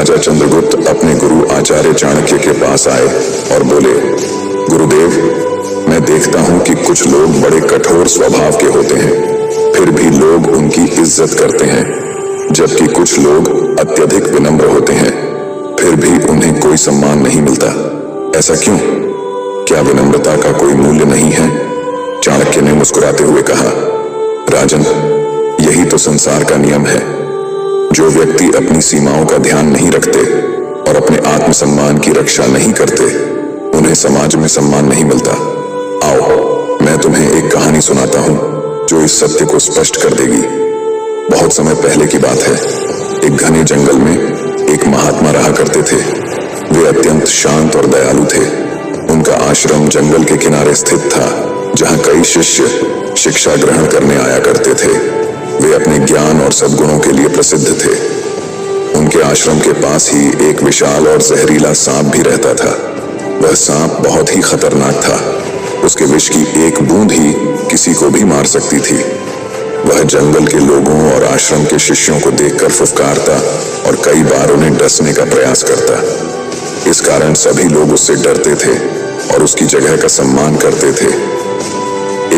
राजा चंद्रगुप्त अपने गुरु आचार्य चाणक्य के पास आए और बोले, गुरुदेव, मैं देखता हूं कि कुछ लोग बड़े कठोर स्वभाव के होते हैं, फिर भी लोग उनकी इज्जत करते हैं, जबकि कुछ लोग अत्यधिक विनम्र होते हैं, फिर भी उन्हें कोई सम्मान नहीं मिलता। ऐसा क्यों? क्या विनम्रता का कोई मूल्य नहीं है? चाणक्य ने मुस्कुराते हुए कहा, राजन, यही तो संसार का नियम है। जो व्यक्ति अपनी सीमाओं का ध्यान नहीं रखते और अपने आत्मसम्मान की रक्षा नहीं करते, उन्हें समाज में सम्मान नहीं मिलता। आओ, मैं तुम्हें एक कहानी सुनाता हूं जो इस सत्य को स्पष्ट कर देगी। बहुत समय पहले की बात है। एक घने जंगल में एक महात्मा रहा करते थे। वे अत्यंत शांत और दयालु थे। उनका आश्रम जंगल के किनारे स्थित था, जहां कई शिष्य शिक्षा ग्रहण करने आया करते थे। वे अपने ज्ञान और सद्गुणों के लिए प्रसिद्ध थे। उनके आश्रम के पास ही एक विशाल और जहरीला सांप भी रहता था। वह सांप बहुत ही खतरनाक था। उसके विष की एक बूंद ही किसी को भी मार सकती थी। वह जंगल के लोगों और आश्रम के शिष्यों को देखकर फुफकारता और कई बार उन्हें डसने का प्रयास करता। इस कारण सभी लोग उससे डरते थे और उसकी जगह का सम्मान करते थे।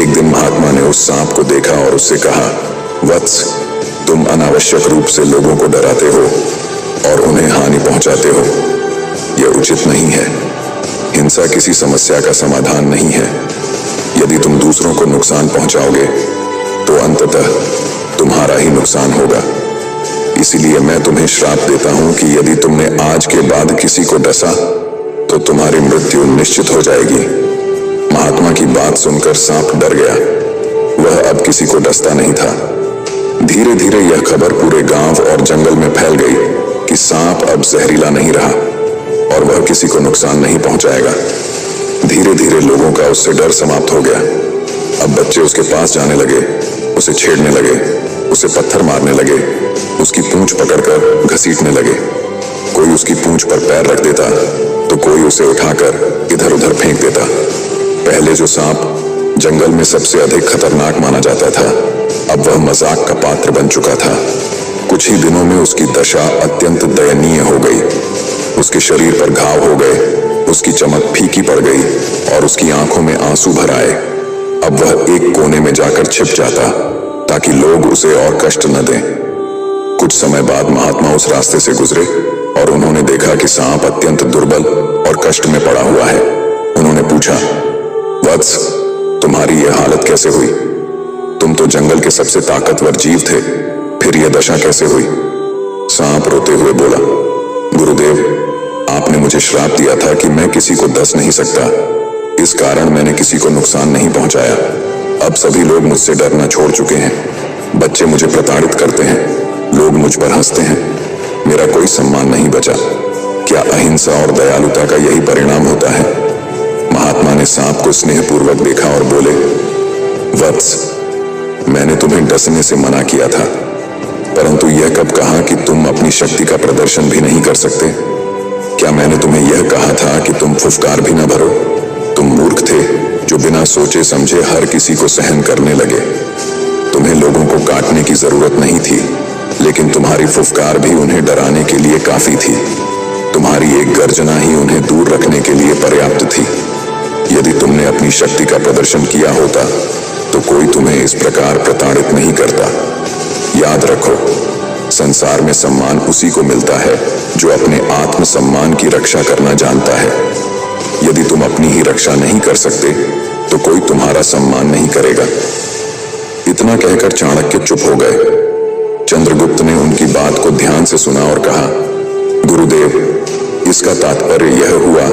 एक दिन महात्मा ने उस सांप को देखा और उससे कहा, वत्स, तुम अनावश्यक रूप से लोगों को डराते हो और उन्हें हानि पहुंचाते हो। यह उचित नहीं है। हिंसा किसी समस्या का समाधान नहीं है। यदि तुम दूसरों को नुकसान पहुंचाओगे तो अंततः तुम्हारा ही नुकसान होगा। इसीलिए मैं तुम्हें श्राप देता हूं कि यदि तुमने आज के बाद किसी को डसा तो तुम्हारी मृत्यु निश्चित हो जाएगी। महात्मा की बात सुनकर सांप डर गया। वह अब किसी को डसता नहीं था। धीरे धीरे यह खबर पूरे गांव और जंगल में फैल गई कि सांप अब जहरीला नहीं रहा और वह किसी को नुकसान नहीं पहुंचाएगा। धीरे धीरे लोगों का उससे डर समाप्त हो गया। अब बच्चे उसके पास जाने लगे, उसे छेड़ने लगे, उसे पत्थर मारने लगे, उसकी पूंछ पकड़कर घसीटने लगे। कोई उसकी पूंछ पर पैर रख देता तो कोई उसे उठाकर इधर उधर फेंक देता। पहले जो सांप जंगल में सबसे अधिक खतरनाक माना जाता था, अब वह मजाक का पात्र बन चुका था। कुछ ही दिनों में उसकी दशा अत्यंत दयनीय हो गई। उसके शरीर पर घाव हो गए, उसकी चमक फीकी पड़ गई और उसकी आंखों में आंसू भर आए। अब वह एक कोने में जाकर छिप जाता ताकि लोग उसे और कष्ट न दें। कुछ समय बाद महात्मा उस रास्ते से गुजरे और उन्होंने देखा कि सांप अत्यंत दुर्बल और कष्ट में पड़ा हुआ है। उन्होंने पूछा, वत्स, तुम्हारी यह हालत कैसे हुई? तुम तो जंगल के सबसे ताकतवर जीव थे, फिर यह दशा कैसे हुई? सांप रोते हुए बोला, गुरुदेव, आपने मुझे श्राप दिया था कि मैं किसी को डस नहीं सकता। इस कारण मैंने किसी को नुकसान नहीं पहुंचाया। अब सभी लोग मुझसे डरना छोड़ चुके हैं। बच्चे मुझे प्रताड़ित करते हैं, लोग मुझ पर हंसते हैं। मेरा कोई सम्मान नहीं बचा। क्या अहिंसा और दयालुता का यही परिणाम होता है? महात्मा ने सांप को स्नेहपूर्वक देखा और बोले, वत्स, मैंने तुम्हें डसने से मना किया था, परंतु यह कब कहा कि तुम अपनी शक्ति का प्रदर्शन भी नहीं कर सकते? क्या मैंने तुम्हें यह कहा था कि तुम फुफकार भी न भरो? तुम मूर्ख थे जो बिना सोचे समझे हर किसी को सहन करने लगे। तुम्हें लोगों को काटने की जरूरत नहीं थी, लेकिन तुम्हारी फुफकार भी उन्हें डराने के लिए काफी थी। तुम्हारी एक गर्जना ही उन्हें दूर रखने के लिए पर्याप्त थी। यदि तुमने अपनी शक्ति का प्रदर्शन किया होता तो कोई तुम्हें इस प्रकार प्रताड़ित नहीं करता। याद रखो, संसार में सम्मान उसी को मिलता है जो अपने आत्मसम्मान की रक्षा करना जानता है। यदि तुम अपनी ही रक्षा नहीं कर सकते तो कोई तुम्हारा सम्मान नहीं करेगा। इतना कहकर चाणक्य चुप हो गए। चंद्रगुप्त ने उनकी बात को ध्यान से सुना और कहा, गुरुदेव, इसका तात्पर्य यह हुआ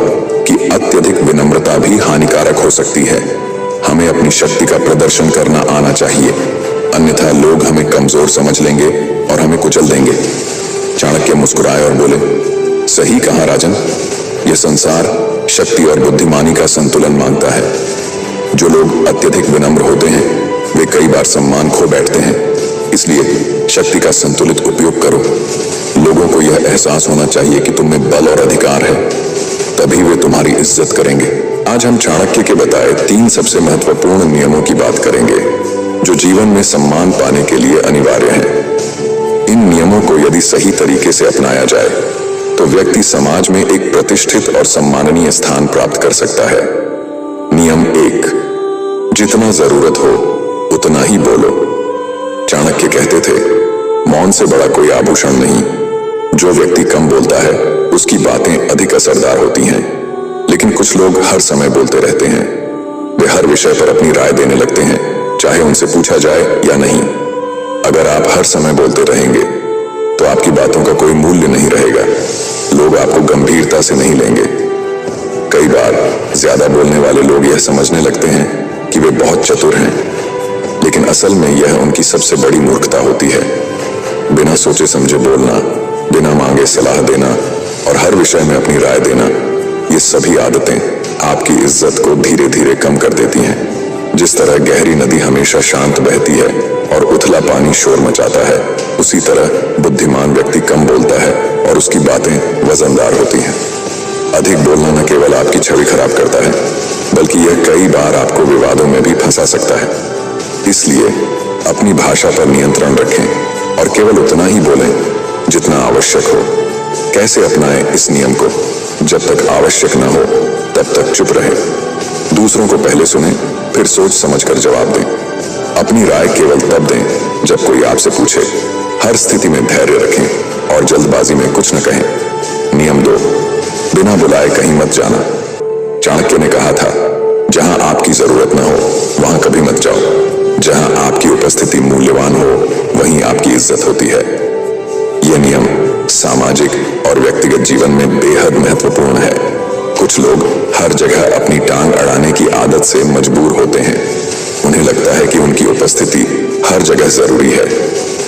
कि अत्यधिक विनम्रता भी हानिकारक हो सकती है। हमें अपनी शक्ति का प्रदर्शन करना आना चाहिए, अन्यथा लोग हमें कमजोर समझ लेंगे और हमें कुचल देंगे। चाणक्य मुस्कुराए और बोले, सही कहा राजन, यह संसार शक्ति और बुद्धिमानी का संतुलन मांगता है। जो लोग अत्यधिक विनम्र होते हैं वे कई बार सम्मान खो बैठते हैं। इसलिए शक्ति का संतुलित उपयोग करो। लोगों को यह एहसास होना चाहिए कि तुम में बल और अधिकार है, तभी वे तुम्हारी इज्जत करेंगे। आज हम चाणक्य के बताए 3 सबसे महत्वपूर्ण नियमों की बात करेंगे जो जीवन में सम्मान पाने के लिए अनिवार्य हैं। इन नियमों को यदि सही तरीके से अपनाया जाए तो व्यक्ति समाज में एक प्रतिष्ठित और सम्माननीय स्थान प्राप्त कर सकता है। नियम 1, जितना जरूरत हो उतना ही बोलो। चाणक्य कहते थे, मौन से बड़ा कोई आभूषण नहीं। जो व्यक्ति कम बोलता है उसकी बातें अधिक असरदार होती हैं। लेकिन कुछ लोग हर समय बोलते रहते हैं। वे हर विषय पर अपनी राय देने लगते हैं, चाहे उनसे पूछा जाए या नहीं। अगर आप हर समय बोलते रहेंगे तो आपकी बातों का कोई मूल्य नहीं रहेगा। लोग आपको गंभीरता से नहीं लेंगे। कई बार ज्यादा बोलने वाले लोग यह समझने लगते हैं कि वे बहुत चतुर हैं, लेकिन असल में यह उनकी सबसे बड़ी मूर्खता होती है। बिना सोचे समझे बोलना, बिना मांगे सलाह देना और हर विषय में अपनी राय देना, ये सभी आदतें आपकी इज्जत को धीरे धीरे कम कर देती हैं। जिस तरह गहरी नदी हमेशा शांत बहती है और उथला पानी शोर मचाता है, उसी तरह बुद्धिमान व्यक्ति कम बोलता है और उसकी बातें वजनदार होती हैं। अधिक बोलना न केवल आपकी छवि खराब करता है, बल्कि यह कई बार आपको विवादों में भी फंसा सकता है। इसलिए अपनी भाषा पर नियंत्रण रखें और केवल उतना ही बोलें जितना आवश्यक हो। कैसे अपनाएं इस नियम को? जब तक आवश्यक न हो तब तक चुप रहें। दूसरों को पहले सुनें, फिर सोच समझकर जवाब दें। अपनी राय केवल तब दें जब कोई आपसे पूछे। हर स्थिति में धैर्य रखें और जल्दबाजी में कुछ न कहें। नियम 2, बिना बुलाए कहीं मत जाना। चाणक्य ने कहा था, जहां आपकी जरूरत न हो वहां कभी मत जाओ। जहां आपकी उपस्थिति मूल्यवान हो वहीं आपकी इज्जत होती है। यह नियम सामाजिक और व्यक्तिगत जीवन में बेहद महत्वपूर्ण है। कुछ लोग हर जगह अपनी टांग अड़ाने की आदत से मजबूर होते हैं। उन्हें लगता है कि उनकी उपस्थिति हर जगह जरूरी है,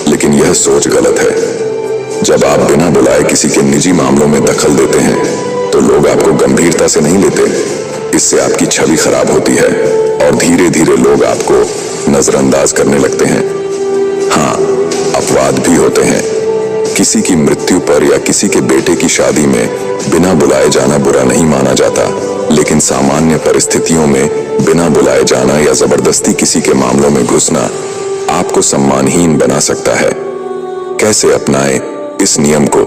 लेकिन यह सोच गलत है। जब आप बिना बुलाए किसी के निजी मामलों में दखल देते हैं तो लोग आपको गंभीरता से नहीं लेते। इससे आपकी छवि खराब होती है और धीरे धीरे लोग आपको नजरअंदाज करने लगते हैं। हाँ, अपवाद भी होते हैं। किसी की मृत्यु पर या किसी के बेटे की शादी में बिना बुलाए जाना बुरा नहीं माना जाता, लेकिन सामान्य परिस्थितियों में बिना बुलाए जाना या जबरदस्ती किसी के मामलों में घुसना आपको सम्मानहीन बना सकता है। कैसे अपनाएं इस नियम को?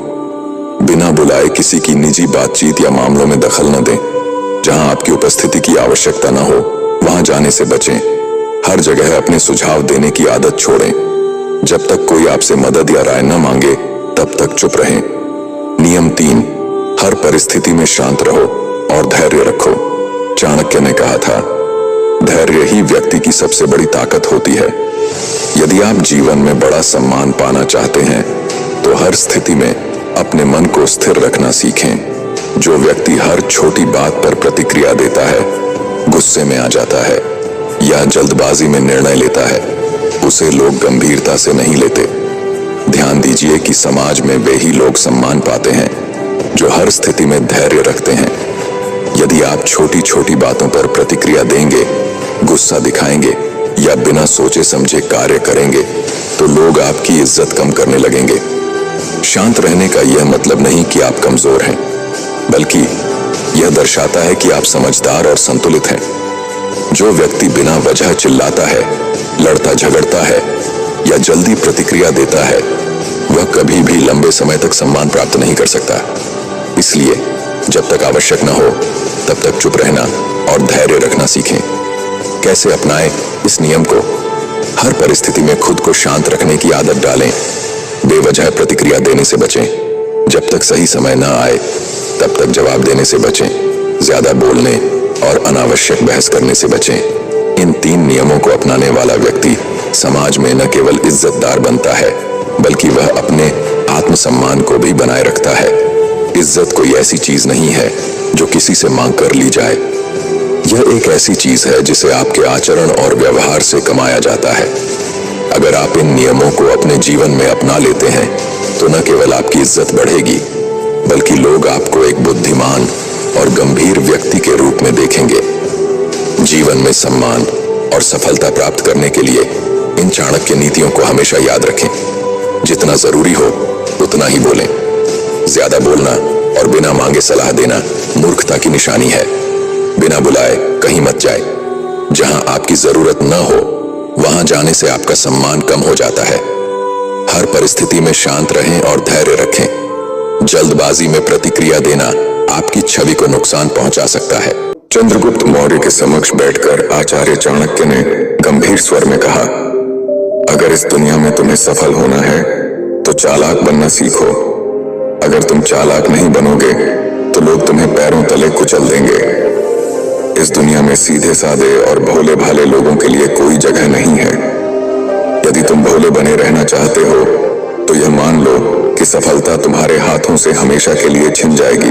बिना बुलाए किसी की निजी बातचीत या मामलों में दखल न दें। जहां आपकी उपस्थिति की आवश्यकता न हो वहां जाने से बचें। हर जगह अपने सुझाव देने की आदत छोड़ें। जब तक कोई आपसे मदद या राय न मांगे तब तक चुप रहें। नियम 3, हर परिस्थिति में शांत रहो और धैर्य रखो। चाणक्य ने कहा था, धैर्य ही व्यक्ति की सबसे बड़ी ताकत होती है। यदि आप जीवन में बड़ा सम्मान पाना चाहते हैं तो हर स्थिति में अपने मन को स्थिर रखना सीखें। जो व्यक्ति हर छोटी बात पर प्रतिक्रिया देता है, गुस्से में आ जाता है या जल्दबाजी में निर्णय लेता है, उसे लोग गंभीरता से नहीं लेते। ध्यान दीजिए कि समाज में वे ही लोग सम्मान पाते हैं जो हर स्थिति में धैर्य रखते हैं। यदि आप छोटी छोटी बातों पर प्रतिक्रिया देंगे, गुस्सा दिखाएंगे या बिना सोचे समझे कार्य करेंगे तो लोग आपकी इज्जत कम करने लगेंगे। शांत रहने का यह मतलब नहीं कि आप कमजोर हैं, बल्कि यह दर्शाता है कि आप समझदार और संतुलित हैं। जो व्यक्ति बिना वजह चिल्लाता है, लड़ता झगड़ता है या जल्दी प्रतिक्रिया देता है, वह कभी भी लंबे समय तक सम्मान प्राप्त नहीं कर सकता। इसलिए जब तक आवश्यक न हो तब तक चुप रहना और धैर्य रखना सीखें। कैसे अपनाएं इस नियम को? हर परिस्थिति में खुद को शांत रखने की आदत डालें। बेवजह प्रतिक्रिया देने से बचें। जब तक सही समय न आए तब तक जवाब देने से बचें। ज्यादा बोलने और अनावश्यक बहस करने से बचें। इन 3 नियमों को अपनाने वाला व्यक्ति समाज में न केवल इज्जतदार बनता है, बल्कि वह अपने आत्मसम्मान को भी बनाए रखता है। इज्जत कोई ऐसी चीज नहीं है जो किसी से मांग कर ली जाए। यह एक ऐसी चीज है जिसे आपके आचरण और व्यवहार से कमाया जाता है। अगर आप इन नियमों को अपने जीवन में अपना लेते हैं तो न केवल आपकी इज्जत बढ़ेगी, बल्कि लोग आपको एक बुद्धिमान और गंभीर व्यक्ति के रूप में देखेंगे। जीवन में सम्मान और सफलता प्राप्त करने के लिए इन चाणक्य नीतियों को हमेशा याद रखें। जितना जरूरी हो उतना ही बोलें। ज्यादा बोलना और बिना मांगे सलाह देना मूर्खता की निशानी है। बिना बुलाए कहीं मत जाए। जहां आपकी जरूरत न हो वहां जाने से आपका सम्मान कम हो जाता है। हर परिस्थिति में शांत रहें और धैर्य रखें। जल्दबाजी में प्रतिक्रिया देना आपकी छवि को नुकसान पहुंचा सकता है। चंद्रगुप्त मौर्य के समक्ष बैठकर आचार्य चाणक्य ने गंभीर स्वर में कहा, अगर इस दुनिया में तुम्हें सफल होना है तो चालाक बनना सीखो। अगर तुम चालाक नहीं बनोगे तो लोग तुम्हें पैरों तले कुचल देंगे। इस दुनिया में सीधे साधे और भोले भाले लोगों के लिए कोई जगह नहीं है। यदि तुम भोले बने रहना चाहते हो तो यह मान लो कि सफलता तुम्हारे हाथों से हमेशा के लिए छिन जाएगी।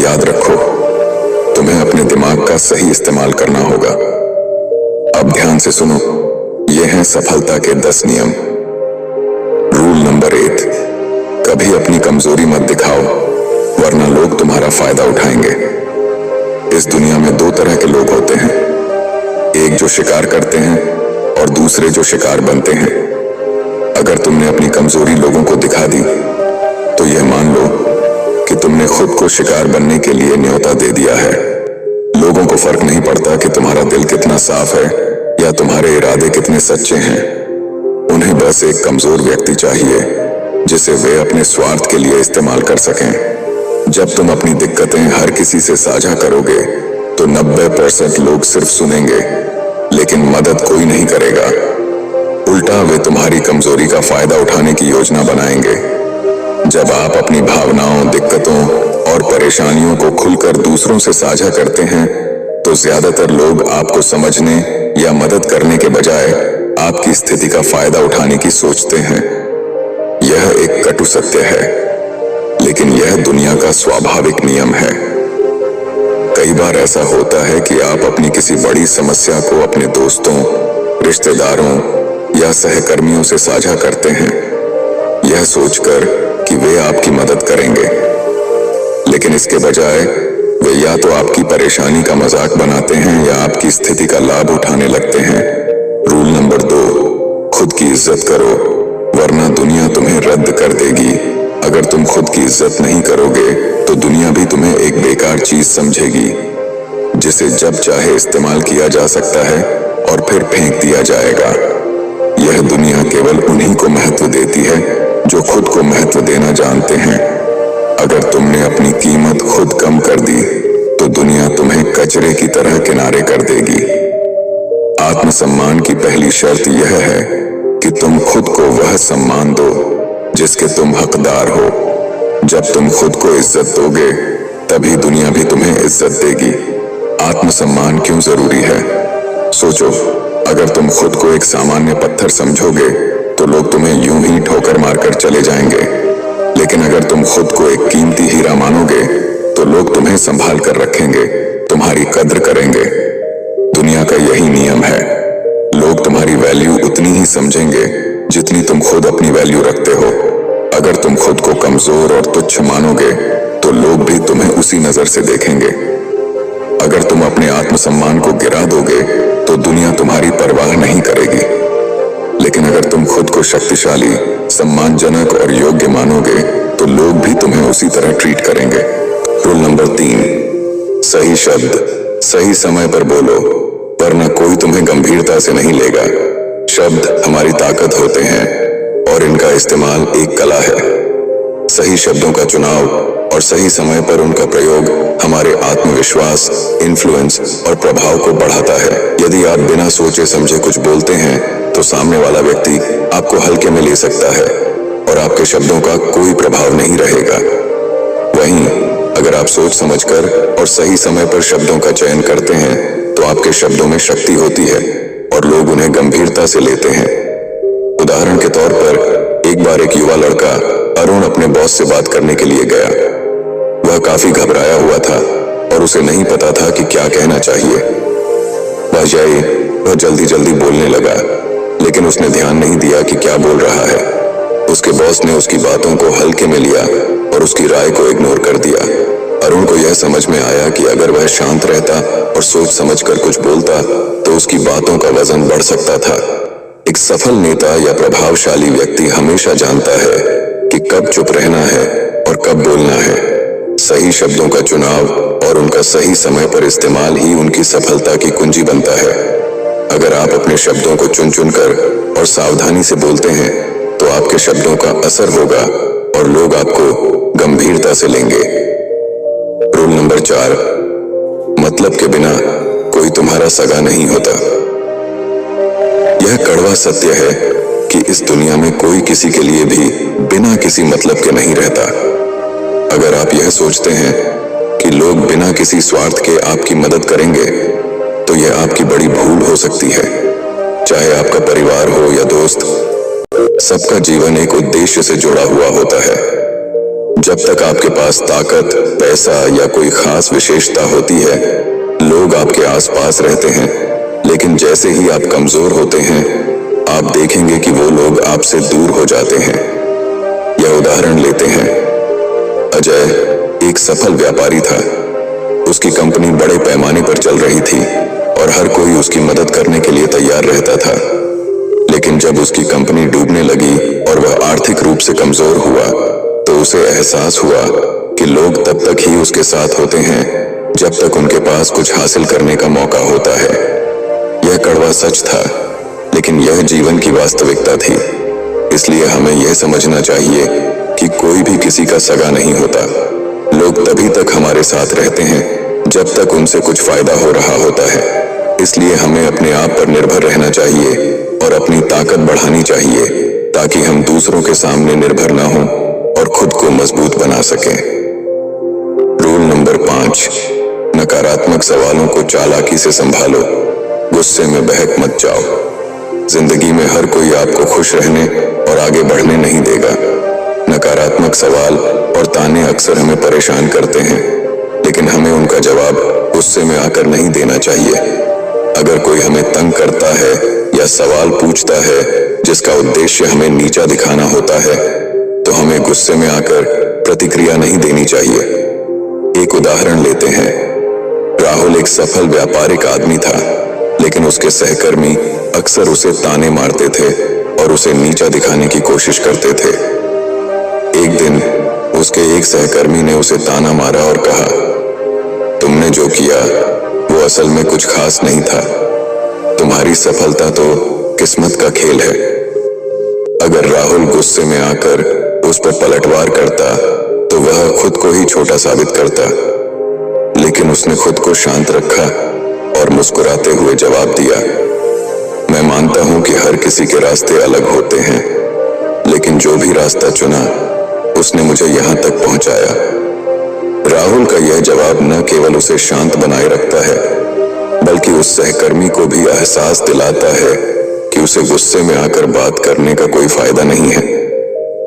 याद रखो, तुम्हें अपने दिमाग का सही इस्तेमाल करना होगा। अब ध्यान से सुनो, ये हैं सफलता के 10 नियम। रूल नंबर 1, कभी अपनी कमजोरी मत दिखाओ, वरना लोग तुम्हारा फायदा उठाएंगे। इस दुनिया में 2 तरह के लोग होते हैं, एक जो शिकार करते हैं और दूसरे जो शिकार बनते हैं। अगर तुमने अपनी कमजोरी लोगों को दिखा दी तो यह मान लो कि तुमने खुद को शिकार बनने के लिए न्योता दे दिया है। लोगों को फर्क नहीं पड़ता कि तुम्हारा दिल कितना साफ है या तुम्हारे इरादे कितने सच्चे हैं। उन्हें बस एक कमजोर व्यक्ति चाहिए जिसे वे अपने स्वार्थ के लिए इस्तेमाल कर सकें। जब तुम अपनी दिक्कतें हर किसी से साझा करोगे तो 90% लोग सिर्फ सुनेंगे लेकिन मदद कोई नहीं करेगा। उल्टा वे तुम्हारी कमजोरी का फायदा उठाने की योजना बनाएंगे। जब आप अपनी भावनाओं, दिक्कतों और परेशानियों को खुलकर दूसरों से साझा करते हैं तो ज्यादातर लोग आपको समझने या मदद करने के बजाय आपकी स्थिति का फायदा उठाने की सोचते हैं। यह एक कटु सत्य है, लेकिन यह दुनिया का स्वाभाविक नियम है। कई बार ऐसा होता है कि आप अपनी किसी बड़ी समस्या को अपने दोस्तों, रिश्तेदारों या सहकर्मियों से साझा करते हैं, यह सोचकर कि वे आपकी मदद करेंगे। लेकिन इसके बजाय वे या तो आपकी परेशानी का मजाक बनाते हैं या आपकी स्थिति का लाभ उठाने लगते हैं। रूल नंबर 2, खुद की इज्जत करो, वरना दुनिया तुम्हें रद्द कर देगी। अगर तुम खुद की इज्जत नहीं करोगे तो दुनिया भी तुम्हें एक बेकार चीज समझेगी जिसे जब चाहे इस्तेमाल किया जा सकता है और फिर फेंक दिया जाएगा। यह दुनिया केवल उन्हीं को महत्व देती है जो खुद को महत्व देना जानते हैं। अगर तुमने अपनी कीमत खुद कम कर दी तो दुनिया तुम्हें कचरे की तरह किनारे कर देगी। आत्मसम्मान की पहली शर्त यह है कि तुम खुद को वह सम्मान दो जिसके तुम हकदार हो। जब तुम खुद को इज्जत दोगे तभी दुनिया भी तुम्हें इज्जत देगी। आत्मसम्मान क्यों जरूरी है? सोचो, अगर तुम खुद को एक सामान्य पत्थर समझोगे तो लोग तुम्हें यूं ही ठोकर मारकर चले जाएंगे। लेकिन अगर तुम खुद को एक कीमती हीरा मानोगे तो लोग तुम्हें संभाल कर रखेंगे, तुम्हारी कद्र करेंगे। दुनिया का यही नियम है, लोग तुम्हारी वैल्यू उतनी ही समझेंगे जितनी तुम खुद अपनी वैल्यू रखते हो। अगर तुम खुद को कमजोर और तुच्छ मानोगे तो लोग भी तुम्हें उसी नजर से देखेंगे। अगर तुम अपने आत्मसम्मान को गिरा दोगे तो दुनिया तुम्हारी परवाह नहीं करेगी। लेकिन अगर तुम खुद को शक्तिशाली, सम्मानजनक और योग्य मानोगे तो लोग भी तुम्हें उसी तरह ट्रीट करेंगे। रूल नंबर 3, सही शब्द सही समय पर बोलो, वरना कोई तुम्हें गंभीरता से नहीं लेगा। शब्द हमारी ताकत होते हैं और इनका इस्तेमाल एक कला है। सही शब्दों का चुनाव और सही समय पर उनका प्रयोग हमारे आत्मविश्वास, इन्फ्लुएंस और प्रभाव को बढ़ाता है। यदि आप बिना सोचे समझे कुछ बोलते हैं तो सामने वाला व्यक्ति आपको हल्के में ले सकता है और आपके शब्दों का कोई प्रभाव नहीं रहेगा। वहीं अगर आप सोच समझकर और सही समय पर शब्दों का चयन करते हैं तो आपके शब्दों में शक्ति होती है और लोग उन्हें गंभीरता से लेते हैं। उदाहरण के तौर पर एक बार एक युवा लड़का अरुण अपने बॉस से बात करने के लिए गया। वह काफी घबराया हुआ था और उसे नहीं पता था कि क्या कहना चाहिए। वह जल्दी जल्दी बोलने लगा, लेकिन उसने ध्यान नहीं दिया कि क्या बोल रहा है। उसके बॉस ने उसकी बातों को हल्के में लिया और उसकी राय को इग्नोर कर दिया। अरुण को यह समझ में आया कि अगर वह शांत रहता और सोच समझकर कुछ बोलता तो उसकी बातों का वजन बढ़ सकता था। एक सफल नेता या प्रभावशाली व्यक्ति हमेशा जानता है कि कब चुप रहना है और कब बोलना है। सही शब्दों का चुनाव और उनका सही समय पर इस्तेमाल ही उनकी सफलता की कुंजी बनता है। अगर आप अपने शब्दों को चुन चुन कर और सावधानी से बोलते हैं तो आपके शब्दों का असर होगा और लोग आपको गंभीरता से लेंगे। रूल नंबर 4, मतलब के बिना कोई तुम्हारा सगा नहीं होता। यह कड़वा सत्य है कि इस दुनिया में कोई किसी के लिए भी बिना किसी मतलब के नहीं रहता। अगर आप यह सोचते हैं कि लोग बिना किसी स्वार्थ के आपकी मदद करेंगे, तो यह आपकी बड़ी भूल हो सकती है। चाहे आपका परिवार हो या दोस्त, सबका जीवन एक उद्देश्य से जुड़ा हुआ होता है। जब तक आपके पास ताकत, पैसा या कोई खास विशेषता होती है, लोग आपके आसपास रहते हैं। लेकिन जैसे ही आप कमजोर होते हैं, आप देखेंगे कि वो लोग आपसे दूर हो जाते हैं। यह उदाहरण लेते हैं। अजय एक सफल व्यापारी था। उसकी कंपनी बड़े पैमाने पर चल रही थी और हर कोई उसकी मदद करने के लिए तैयार रहता था। लेकिन जब उसकी कंपनी डूबने लगी और वह आर्थिक रूप से कमजोर हुआ, तो उसे एहसास हुआ कि लोग तब तक ही उसके साथ होते हैं जब तक उनके पास कुछ हासिल करने का मौका होता है। यह कड़वा सच था, लेकिन यह जीवन की वास्तविकता थी। इसलिए हमें यह समझना चाहिए कि कोई भी किसी का सगा नहीं होता। लोग तभी तक हमारे साथ रहते हैं जब तक उनसे कुछ फायदा हो रहा होता है। इसलिए हमें अपने आप पर निर्भर रहना चाहिए और अपनी ताकत बढ़ानी चाहिए, ताकि हम दूसरों के सामने निर्भर ना हों और खुद को मजबूत बना सकें। रूल नंबर 5, नकारात्मक सवालों को चालाकी से संभालो, गुस्से में बहक मत जाओ। जिंदगी में हर कोई आपको खुश रहने और आगे बढ़ने नहीं देगा। नकारात्मक सवाल और ताने अक्सर हमें परेशान करते हैं, लेकिन हमें उनका जवाब गुस्से में आकर नहीं देना चाहिए। अगर कोई हमें तंग करता है या सवाल पूछता है जिसका उद्देश्य हमें नीचा दिखाना होता है, तो हमें गुस्से में आकर प्रतिक्रिया नहीं देनी चाहिए। एक उदाहरण लेते हैं। राहुल एक सफल व्यापारिक आदमी था, लेकिन उसके सहकर्मी अक्सर उसे ताने मारते थे और उसे नीचा दिखाने की कोशिश करते थे। एक दिन उसके एक सहकर्मी ने उसे ताना मारा और कहा, तुमने जो किया वो असल में कुछ खास नहीं था। तुम्हारी सफलता तो किस्मत का खेल है। अगर राहुल गुस्से में आकर उस पर पलटवार करता, तो वह खुद को ही छोटा साबित करता। लेकिन उसने खुद को शांत रखा और मुस्कुराते हुए जवाब दिया, मैं मानता हूं कि हर किसी के रास्ते अलग होते हैं, लेकिन जो भी रास्ता चुना उसने मुझे यहां तक पहुंचाया। राहुल का यह जवाब न केवल उसे शांत बनाए रखता है, बल्कि उस सहकर्मी को भी एहसास दिलाता है कि उसे गुस्से में आकर बात करने का कोई फायदा नहीं है।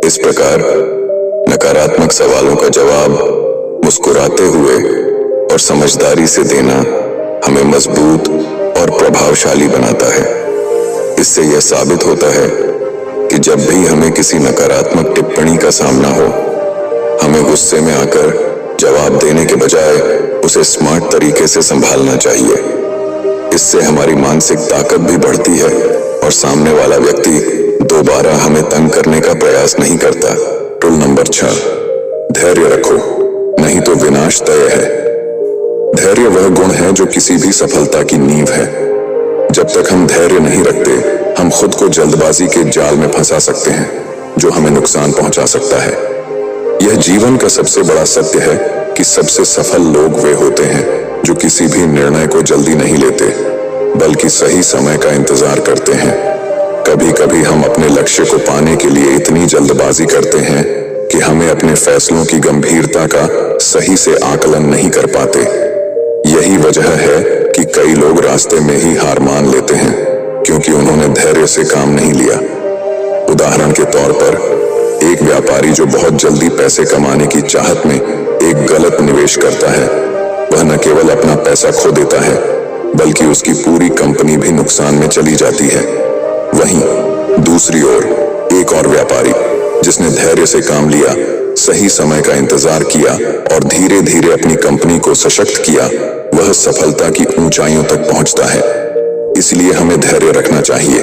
इस प्रकार नकारात्मक सवालों का जवाब मुस्कुराते हुए और समझदारी से देना हमें मजबूत और प्रभावशाली बनाता है। इससे यह साबित होता है कि जब भी हमें किसी नकारात्मक टिप्पणी का सामना हो, हमें गुस्से में आकर जवाब देने के बजाय उसे स्मार्ट तरीके से संभालना चाहिए। इससे हमारी मानसिक ताकत भी बढ़ती है और सामने वाला व्यक्ति दोबारा हमें तंग करने का प्रयास नहीं करता। रूल नंबर 6, धैर्य रखो, नहीं तो विनाश तय है। धैर्य वह गुण है जो किसी भी सफलता की नींव है। जब तक हम धैर्य नहीं रखते, हम खुद को जल्दबाजी के जाल में फंसा सकते हैं, जो हमें नुकसान पहुंचा सकता है। यह जीवन का सबसे बड़ा सत्य है कि सबसे सफल लोग वे होते हैं जो किसी भी निर्णय को जल्दी नहीं लेते, बल्कि सही समय का इंतजार करते हैं। कभी कभी हम अपने लक्ष्य को पाने के लिए इतनी जल्दबाजी करते हैं कि हमें अपने फैसलों की गंभीरता का सही से आकलन नहीं कर पाते। यही वजह है कि कई लोग रास्ते में ही हार मान लेते हैं, क्योंकि उन्होंने धैर्य से काम नहीं लिया। उदाहरण के तौर पर, एक व्यापारी जो बहुत जल्दी पैसे कमाने की चाहत में एक गलत निवेश करता है, वह न केवल अपना पैसा खो देता है, बल्कि उसकी पूरी कंपनी भी नुकसान में चली जाती है। वहीं दूसरी ओर एक और व्यापारी जिसने धैर्य से काम लिया, सही समय का इंतजार किया और धीरे धीरे अपनी कंपनी को सशक्त किया, वह सफलता की ऊंचाइयों तक पहुंचता है। इसलिए हमें धैर्य रखना चाहिए,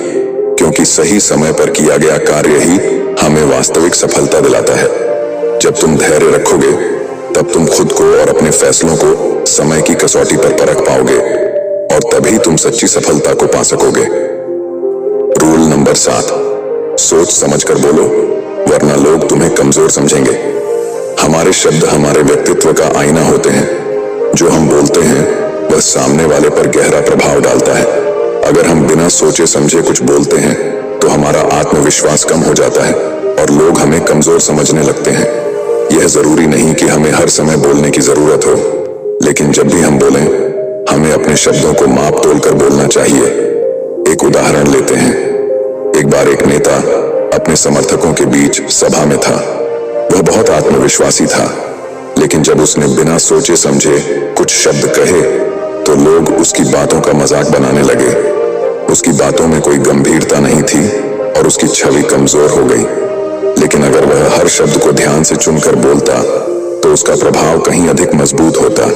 क्योंकि सही समय पर किया गया कार्य ही हमें वास्तविक सफलता दिलाता है। जब तुम धैर्य रखोगे, तब तुम खुद को और अपने फैसलों को समय की कसौटी पर परख पाओगे और तभी तुम सच्ची सफलता को पा सकोगे। रूल नंबर 7, सोच समझकर बोलो, वरना लोग तुम्हें कमजोर समझेंगे। हमारे हमारे शब्द हमारे व्यक्तित्व का आईना होते हैं। जो हम बोलते हैं वह सामने वाले पर गहरा प्रभाव डालता है। अगर हम बिना सोचे समझे कुछ बोलते हैं तो हमारा आत्मविश्वास कम हो जाता है और लोग हमें कमजोर समझने लगते हैं। यह जरूरी नहीं कि हमें हर समय बोलने की जरूरत हो, लेकिन जब भी हम बोलें हमें अपने शब्दों को माप तोल कर बोलना चाहिए। एक उदाहरण लेते हैं। एक बार एक नेता अपने समर्थकों के बीच सभा में था। वह बहुत आत्मविश्वासी था, लेकिन जब उसने बिना सोचे समझे कुछ शब्द कहे तो लोग उसकी बातों का मजाक बनाने लगे। उसकी बातों में कोई गंभीरता नहीं थी और उसकी छवि कमजोर हो गई। लेकिन अगर वह हर शब्द को ध्यान से चुनकर बोलता तो उसका प्रभाव कहीं अधिक मजबूत होता।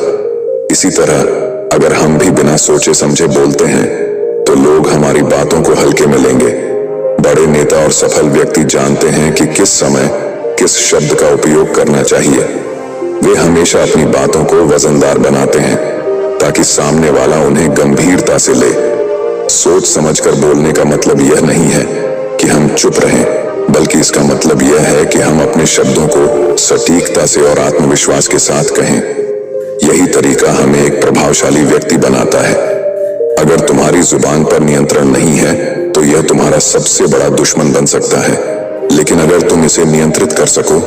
इसी तरह अगर हम भी बिना सोचे समझे बोलते हैं तो लोग हमारी बातों को हल्के में लेंगे। बड़े नेता और सफल व्यक्ति जानते हैं कि किस समय किस शब्द का उपयोग करना चाहिए। वे हमेशा अपनी बातों को वजनदार बनाते हैं ताकि सामने वाला उन्हें गंभीरता से ले। सोच समझकर बोलने का मतलब यह नहीं है कि हम चुप रहें, बल्कि इसका मतलब यह है कि हम अपने शब्दों को सटीकता से और आत्मविश्वास के साथ कहें। यही तरीका हमें एक प्रभावशाली व्यक्ति बनाता है। अगर तुम्हारी जुबान पर नियंत्रण नहीं है तो यह तुम्हारा सबसे बड़ा दुश्मन बन सकता है, लेकिन अगर तुम इसे नियंत्रित कर सको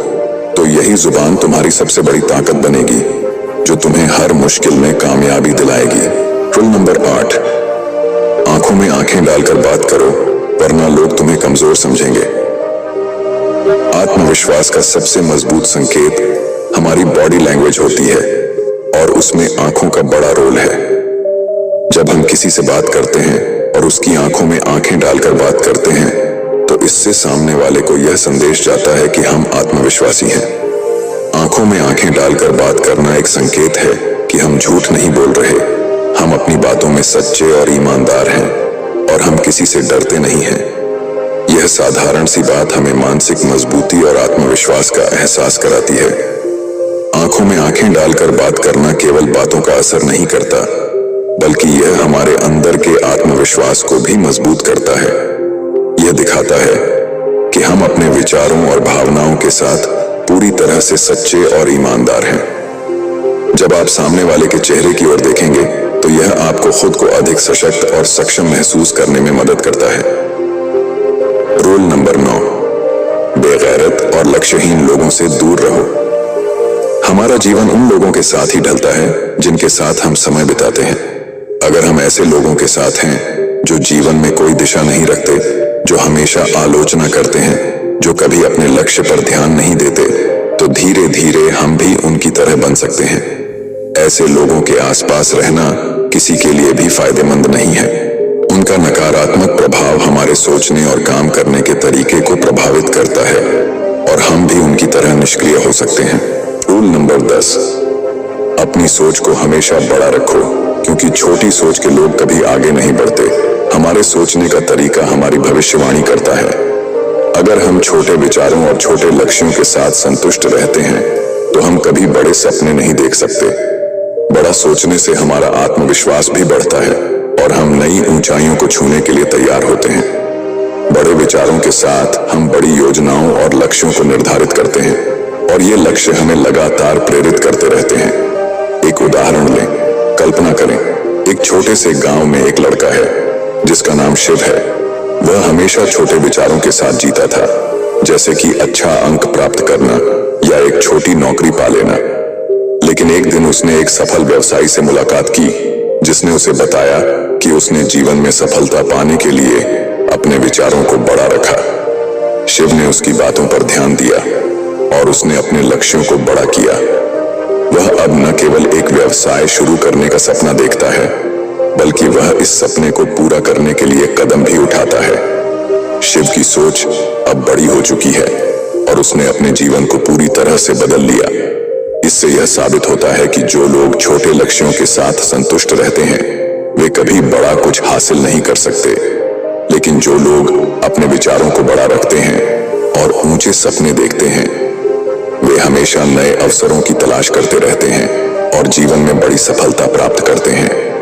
तो यही जुबान तुम्हारी सबसे बड़ी ताकत बनेगी, जो तुम्हें हर मुश्किल में कामयाबी दिलाएगी। रूल नंबर 8, आंखों में आंखें डालकर बात करो, वरना लोग तुम्हें कमजोर समझेंगे। आत्मविश्वास का सबसे मजबूत संकेत हमारी बॉडी लैंग्वेज होती है और उसमें आंखों का बड़ा रोल है। जब हम किसी से बात करते हैं और उसकी आंखों में आंखें डालकर बात करते हैं तो इससे सामने वाले को यह संदेश जाता है कि हम आत्मविश्वासी हैं। आंखों में आंखें डालकर बात करना एक संकेत है कि हम झूठ नहीं बोल रहे, हम अपनी बातों में सच्चे और ईमानदार हैं और हम किसी से डरते नहीं हैं। यह साधारण सी बात हमें मानसिक मजबूती और आत्मविश्वास का एहसास कराती है। आंखों में आंखें डालकर बात करना केवल बातों का असर नहीं करता, बल्कि यह हमारे अंदर के आत्मविश्वास को भी मजबूत करता है। यह दिखाता है कि हम अपने विचारों और भावनाओं के साथ पूरी तरह से सच्चे और ईमानदार हैं। जब आप सामने वाले के चेहरे की ओर देखेंगे तो यह आपको खुद को अधिक सशक्त और सक्षम महसूस करने में मदद करता है। रूल नंबर 9, बेगैरत और लक्ष्यहीन लोगों से दूर रहो। हमारा जीवन उन लोगों के साथ ही ढलता है जिनके साथ हम समय बिताते हैं। अगर हम ऐसे लोगों के साथ हैं जो जीवन में कोई दिशा नहीं रखते, जो हमेशा आलोचना करते हैं, जो कभी अपने लक्ष्य पर ध्यान नहीं देते, तो धीरे धीरे हम भी उनकी तरह बन सकते हैं। ऐसे लोगों के आसपास रहना किसी के लिए भी फायदेमंद नहीं है। उनका नकारात्मक प्रभाव हमारे सोचने और काम करने के तरीके को प्रभावित करता है और हम भी उनकी तरह निष्क्रिय हो सकते हैं। रूल नंबर 10, अपनी सोच को हमेशा बड़ा रखो, क्योंकि छोटी सोच के लोग कभी आगे नहीं बढ़ते। हमारे सोचने का तरीका हमारी भविष्यवाणी करता है। अगर हम छोटे विचारों और छोटे लक्ष्यों के साथ संतुष्ट रहते हैं तो हम कभी बड़े सपने नहीं देख सकते। बड़ा सोचने से हमारा आत्मविश्वास भी बढ़ता है और हम नई ऊंचाइयों को छूने के लिए तैयार होते हैं। बड़े विचारों के साथ हम बड़ी योजनाओं और लक्ष्यों को निर्धारित करते हैं और ये लक्ष्य हमें लगातार प्रेरित करते रहते हैं। एक उदाहरण लें। कल्पना करें, एक छोटे से गांव में एक लड़का है जिसका नाम शिव है। वह हमेशा छोटे विचारों के साथ जीता था, जैसे कि अच्छा अंक प्राप्त करना या एक छोटी नौकरी पा लेना। लेकिन एक दिन उसने एक सफल व्यवसायी से मुलाकात की जिसने उसे बताया कि उसने जीवन में सफलता पाने के लिए अपने विचारों को बड़ा रखा। शिव ने उसकी बातों पर ध्यान दिया और उसने अपने लक्ष्यों को बड़ा किया। वह अब न केवल एक व्यवसाय शुरू करने का सपना देखता है, बल्कि वह इस सपने को पूरा करने के लिए कदम भी उठाता है। शिव की सोच अब बड़ी हो चुकी है और उसने अपने जीवन को पूरी तरह से बदल लिया। इससे यह साबित होता है कि जो लोग छोटे लक्ष्यों के साथ संतुष्ट रहते हैं वे कभी बड़ा कुछ हासिल नहीं कर सकते, लेकिन जो लोग अपने विचारों को बड़ा रखते हैं और ऊंचे सपने देखते हैं वे हमेशा नए अवसरों की तलाश करते रहते हैं और जीवन में बड़ी सफलता प्राप्त करते हैं।